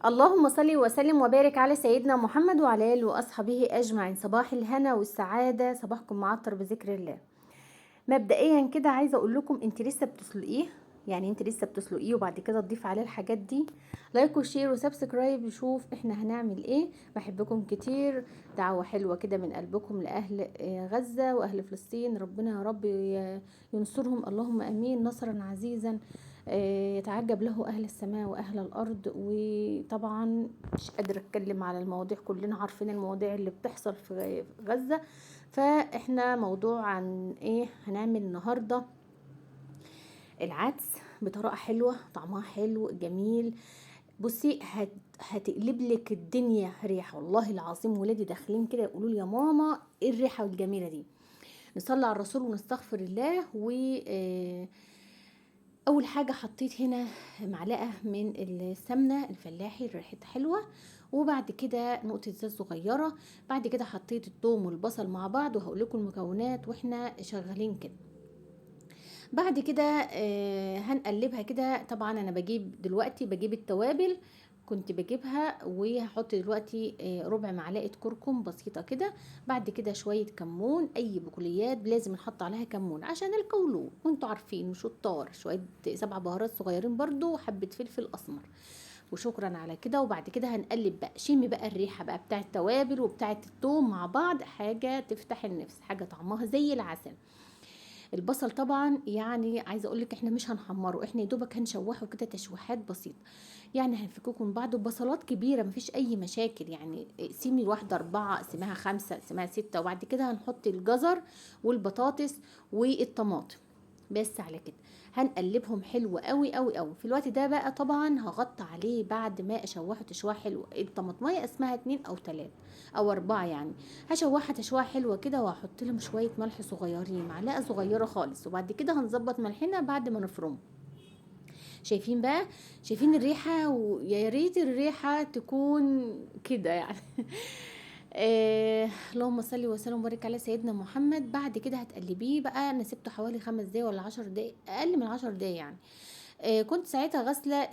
اللهم صل وسلم وبارك على سيدنا محمد وعلى اله واصحابه اجمعين. صباح الهنا والسعاده، صباحكم معطر بذكر الله. مبدئيا كده عايزه اقول لكم انت لسه بتسلقيه، يعني انت لسه بتسلقيه وبعد كده تضيف عليه الحاجات دي. لايك وشير وسبسكرايب نشوف احنا هنعمل ايه. بحبكم كتير. دعوه حلوه كده من قلبكم لاهل غزه واهل فلسطين، ربنا يا رب ينصرهم، اللهم امين نصرا عزيزا يتعجب له اهل السماء واهل الارض. وطبعا مش قادره اتكلم على المواضيع، كلنا عارفين المواضيع اللي بتحصل في غزه. فاحنا موضوع عن ايه هنعمل النهارده؟ العدس بطريقه حلوه، طعمها حلو جميل. بصي هتقلب لك الدنيا ريحه، والله العظيم ولادي داخلين كده يقولوا لي يا ماما ايه الريحه الجميله دي. نصلي على الرسول ونستغفر الله. و اول حاجه حطيت هنا معلقه من السمنه الفلاحي، ريحتها حلوه. وبعد كده نقطه زيت صغيره. بعد كده حطيت الثوم والبصل مع بعض، وهقول لكم المكونات واحنا شغالين كده. بعد كده هنقلبها كده. طبعا انا بجيب التوابل، كنت بجيبها. وهحط دلوقتي ربع معلقه كركم بسيطه كده. بعد كده شويه كمون، اي بقوليات لازم نحط عليها كمون عشان القولون، وانتوا عارفين وشطار. شويه 7 بهارات صغيرين برضو، وحبه فلفل اسمر. وشكرا على كده. وبعد كده هنقلب بقى، شمي بقى الريحه بقى بتاع التوابل وبتاعه الثوم مع بعض، حاجه تفتح النفس، حاجه طعمها زي العسل. البصل طبعا يعني عايزه اقول لك احنا مش هنحمره، احنا يا دوبك هنشوحه كده تشويحات بسيطه. يعني هنفككه من بعضه. بصلات كبيره مفيش اي مشاكل، يعني سيمي الواحده 4، سمها 5، سمها 6. وبعد كده هنحط الجزر والبطاطس والطماطم. بس على كده هنقلبهم حلو قوي قوي قوي. في الوقت ده بقى طبعا هغطي عليه بعد ما اشوحه تشويح حلو. الطماطميه اسمها 2 أو 3 أو 4 يعني. هشوحها تشويحه حلوه كده، وهحط لهم شويه ملح صغيرين، معلقه صغيره خالص. وبعد كده هنظبط ملحنا بعد ما نفرمه. شايفين بقى؟ شايفين الريحه؟ ويا ريت الريحه تكون كده يعني. اللهم صل وسلم وبارك على سيدنا محمد. بعد كده هتقلبيه بقى. انا سبته حوالي 5 دقايق ولا 10 دقايق، اقل من 10 دقايق يعني. كنت ساعتها غاسله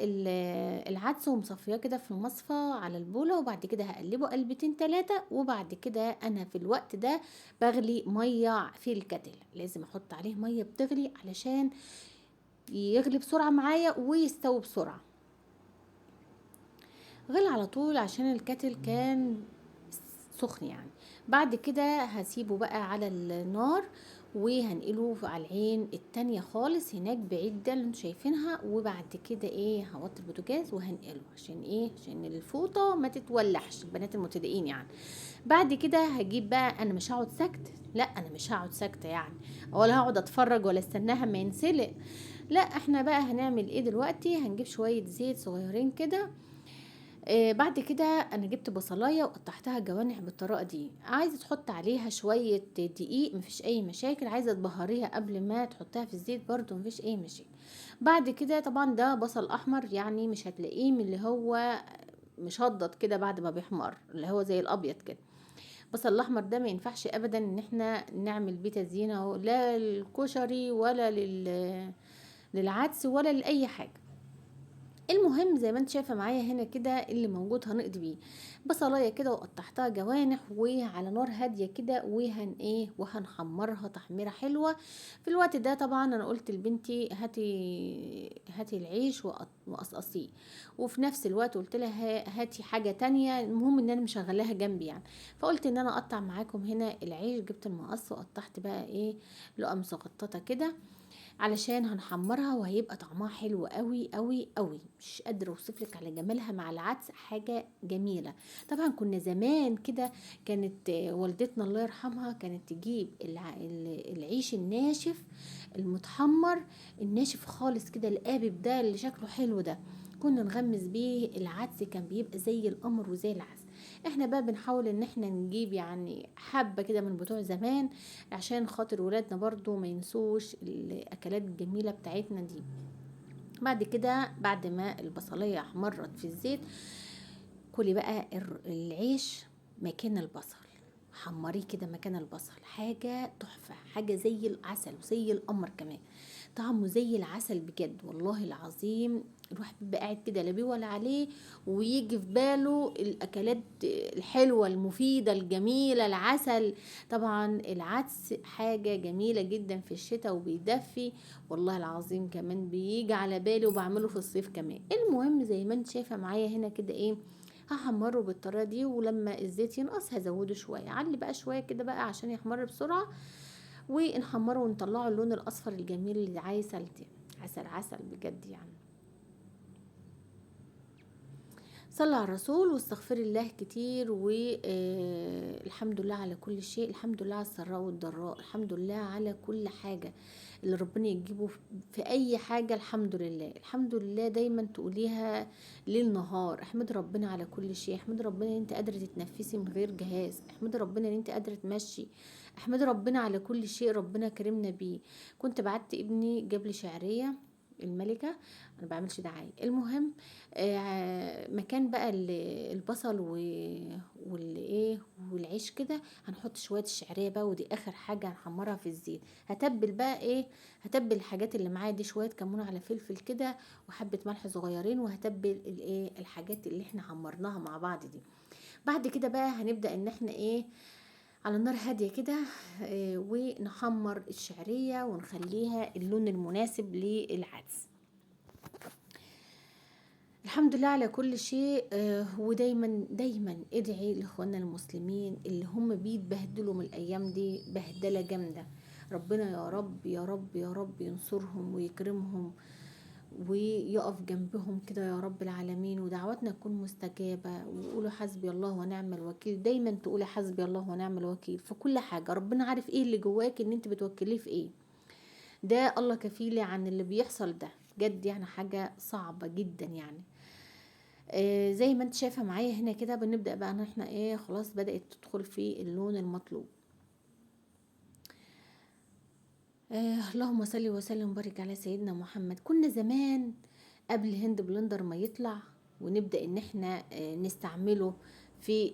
العدس ومصفياه كده في المصفى على البوله. وبعد كده هقلبه قلبتين 3. وبعد كده انا في الوقت ده بغلي ميه في الكتل، لازم احط عليه ميه بتغلي علشان يغلي بسرعه معايا ويستوي بسرعه. غلي على طول عشان الكتل كان سخن يعني. بعد كده هسيبه بقى على النار، وهنقله على العين التانية خالص هناك بعيد ده اللي انتوا شايفينها. وبعد كده ايه هوطي البوتاجاز وهنقله عشان ايه؟ عشان الفوطة ما تتولعش، البنات المبتدئين يعني. بعد كده هجيب بقى، انا مش هقعد ساكت، لا انا مش هقعد ساكتة يعني، ولا هقعد اتفرج ولا استناها ما ينسلق. لا احنا بقى هنعمل ايه دلوقتي؟ هنجيب شوية زيت صغيرين كده. بعد كده انا جبت بصلايه وقطعتها جوانح بالطريقه دي. عايزه تحط عليها شويه دقيق مفيش اي مشاكل، عايزه تبهريها قبل ما تحطها في الزيت برضو مفيش اي مشاكل. بعد كده طبعا ده بصل احمر، يعني مش هتلاقيه من اللي هو مشضط كده بعد ما بيحمر، اللي هو زي الابيض كده. البصل الاحمر ده ما ينفعش ابدا ان احنا نعمل بيه تزيينه، لا للكشري ولا للعدس ولا لاي حاجه. المهم زي ما انت شايفه معايا هنا كده اللي موجود هنقضي بيه. بصلايه كده وقطعتها جوانح وعلى نار هاديه كده، وهنحمرها تحميره حلوه. في الوقت ده طبعا انا قلت لبنتي هاتي العيش وقصقصيه. وفي نفس الوقت قلت لها هاتي حاجه تانية، المهم ان انا مشغلاها جنبي يعني. فقلت ان انا اقطع معاكم هنا العيش، جبت المقص وقطعت بقى ايه لقم صغططه كده علشان هنحمرها، وهيبقى طعمها حلو قوي قوي قوي. مش قادره اوصفلك على جمالها مع العدس، حاجه جميله. طبعا كنا زمان كده، كانت والدتنا الله يرحمها كانت تجيب العيش الناشف المتحمر، الناشف خالص كده القابب ده اللي شكله حلو ده، كنا نغمس بيه العدس، كان بيبقى زي القمر وزي العسل. احنا بقى بنحاول ان احنا نجيب يعني حبة كده من بتوع زمان، عشان خاطر ولادنا برضو ما ينسوش الاكلات الجميلة بتاعتنا دي. بعد كده بعد ما البصلية احمرت في الزيت، كلي بقى العيش مكان البصل، حمريه كده مكان البصل، حاجة تحفة، حاجة زي العسل وزي القمر كمان، طعمه زي العسل بجد والله العظيم. الواحد بيبقى قاعد كده لا بيه ولا عليه، ويجي في باله الاكلات الحلوه المفيده الجميله، العسل. طبعا العدس حاجه جميله جدا في الشتاء وبيدفي، والله العظيم كمان بيجي على بالي وبعمله في الصيف كمان. المهم زي ما انت شايفه معايا هنا كده ايه، هحمره بالطريقه دي، ولما الزيت ينقص هزوده شويه، علي بقى شويه كده بقى عشان يحمر بسرعه، ونحمره ونطلعه اللون الاصفر الجميل اللي عسل ده. عسل عسل بجد يعني. صلى على الرسول واستغفر الله كتير، والحمد لله على كل شيء، الحمد لله على السراء والضراء، الحمد لله على كل حاجة اللي ربنا يجيبه في اي حاجة. الحمد لله، الحمد لله دايما تقوليها ليل نهار. احمد ربنا على كل شيء، احمد ربنا ان انت قادرة تتنفسي من غير جهاز، احمد ربنا ان انت قادرة تمشي، احمد ربنا على كل شيء ربنا كرمنا بيه. كنت بعت ابني جاب لي شعرية الملكة، انا بعملش دعاية. المهم مكان بقى البصل والايه والعيش كده، هنحط شويه الشعريه بقى، ودي اخر حاجه هنحمرها في الزيت. هتبل بقى ايه، هتبل الحاجات اللي معايا دي، شويه كمون على فلفل كده وحبه ملح صغيرين، وهتبل الايه الحاجات اللي احنا حمرناها مع بعض دي. بعد كده بقى هنبدا ان احنا ايه، على نار هاديه كده، ونحمر الشعريه ونخليها اللون المناسب للعدس. الحمد لله على كل شيء. ودايما دايما ادعي لاخواننا المسلمين اللي هم بيتبهدلوا من الايام دي بهدله جامده. ربنا يا رب يا رب يا رب ينصرهم ويكرمهم ويقف جنبهم كده يا رب العالمين، ودعواتنا تكون مستجابة. وقولوا حسبي الله ونعم الوكيل، دايما تقولي حسبي الله ونعم الوكيل في كل حاجة. ربنا عارف ايه اللي جواك ان انت بتوكليه في ايه، ده الله كفيلي عن اللي بيحصل ده بجد، يعني حاجة صعبة جدا يعني. زي ما انت شايفه معايا هنا كده، بنبدا بقى ان احنا ايه، خلاص بدات تدخل في اللون المطلوب. اللهم صل وسلم وبارك على سيدنا محمد. كنا زمان قبل الهند بلندر ما يطلع ونبدا ان احنا نستعمله في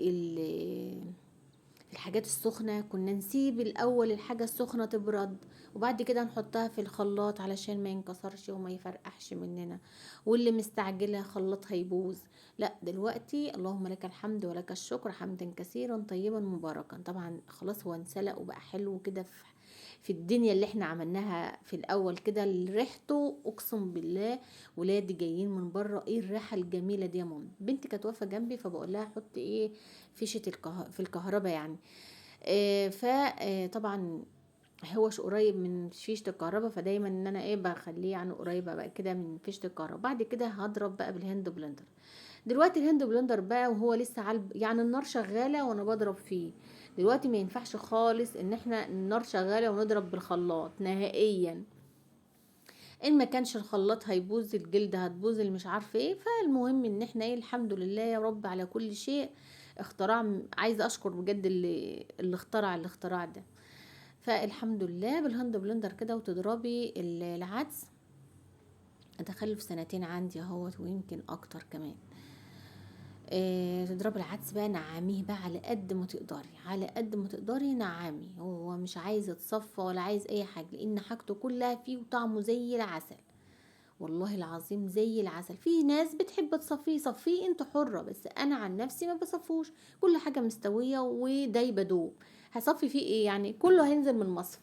الحاجات السخنة، كنا نسيب الأول الحاجة السخنة تبرد، وبعد كده نحطها في الخلاط علشان ما ينكسرش وما يفرقحش مننا، واللي مستعجلة خلاطها يبوظ. لا دلوقتي اللهم لك الحمد ولك الشكر حمدا كثيرا طيبا مباركا. طبعا خلاص هو انسلق وبقى حلو كده في الدنيا اللي احنا عملناها في الاول كده. ريحته اقسم بالله ولادي جايين من بره، ايه الريحه الجميله دي يا ماما. بنتي كانت واقفه جنبي فبقول لها حط ايه فيشه في الكهرباء يعني. فطبعا هوش قريب من فيشه الكهرباء، فدايما ان انا ايه بخليه يعني قريبه بقى كده من فيشه الكهرباء. بعد كده هضرب بقى بالهاند بلندر. دلوقتي الهاند بلندر بقى وهو لسه يعني النار شغاله وانا بضرب فيه. دلوقتي ما ينفعش خالص ان احنا النار شغاله ونضرب بالخلاط نهائيا، ان ما كانش الخلاط هيبوظ الجلد، هتبوظ اللي مش عارفه ايه. فالمهم ان احنا ايه، الحمد لله يا رب على كل شيء. اختراع، عايزه اشكر بجد اللي اخترع الاختراع ده. فالحمد لله بالهاند بلندر كده، وتضربي العدس. ادخله في سنتين عندي اهوت ويمكن اكتر كمان. تضربي العدس بقى، نعميه بقى على قد ما تقدري، على قد ما تقدري نعمي. هو مش عايز يتصفى ولا عايز اي حاجه، لان حاجته كلها فيه وطعمه زي العسل، والله العظيم زي العسل. في ناس بتحب تصفيه، صفيه انت حرة، بس انا عن نفسي ما بصفوش. كل حاجة مستوية ودايبة دوب، هصفي فيه ايه يعني، كله هينزل من المصفى.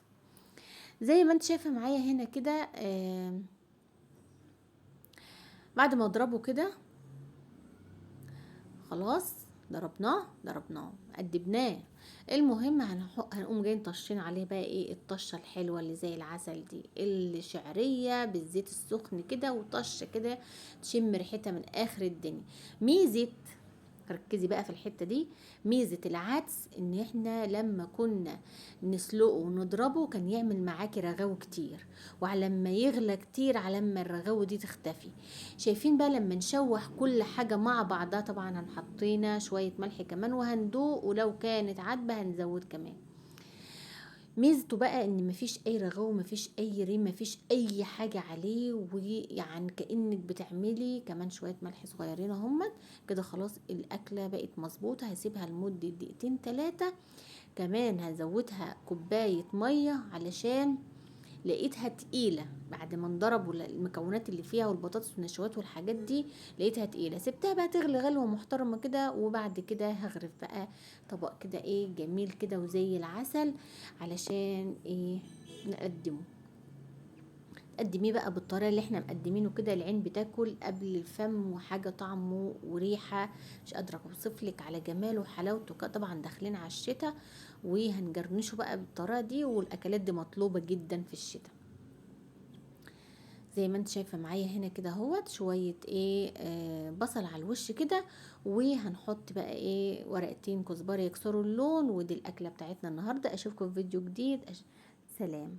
زي ما انت شايفة معايا هنا كده. بعد ما اضربه كده خلاص، ضربناه قدبناه. المهم هنقوم جايين طشين عليه بقى ايه الطشه الحلوه اللي زي العسل دي، الشعريه بالزيت السخن كده، وطشه كده تشم ريحتها من اخر الدنيا. ميزه، ركزي بقى في الحته دي، ميزه العدس ان احنا لما كنا نسلقه ونضربه كان يعمل معاكي رغاوي كتير، وعلى ما يغلى كتير على ما الرغاوي دي تختفي. شايفين بقى لما نشوح كل حاجه مع بعضها، طبعا هنحطينا شويه ملح كمان وهندوق، ولو كانت عدبه هنزود كمان. ميزته بقى ان مفيش اي رغاوة، مفيش اي ريم، مفيش اي حاجة عليه، ويعني كأنك بتعملي كمان شوية ملح صغيرين اهمت كده. خلاص الاكلة بقت مظبوطة. هسيبها لمدة دقيقتين 3، كمان هزودها كوباية مية علشان لقيتها تقيلة بعد ما انضربوا المكونات اللي فيها والبطاطس والنشويات والحاجات دي، لقيتها تقيلة. سبتها بقى تغلي غلوة محترمة كده، وبعد كده هغرف بقى طبق كده ايه جميل كده وزي العسل، علشان ايه نقدمه. قدميه بقى بالطريقه اللي احنا مقدمينه كده، العين بتاكل قبل الفم، وحاجه طعمه وريحه مش قادره اوصفلك على جماله وحلاوته. طبعا داخلين على الشتاء، وهنجرنشه بقى بالطريقه دي، والاكلات دي مطلوبه جدا في الشتاء. زي ما انت شايفه معايا هنا كده اهوت شويه ايه بصل على الوش كده، وهنحط بقى ايه ورقتين كزبره يكسروا اللون. ودي الاكله بتاعتنا النهارده. اشوفكم في فيديو جديد. سلام.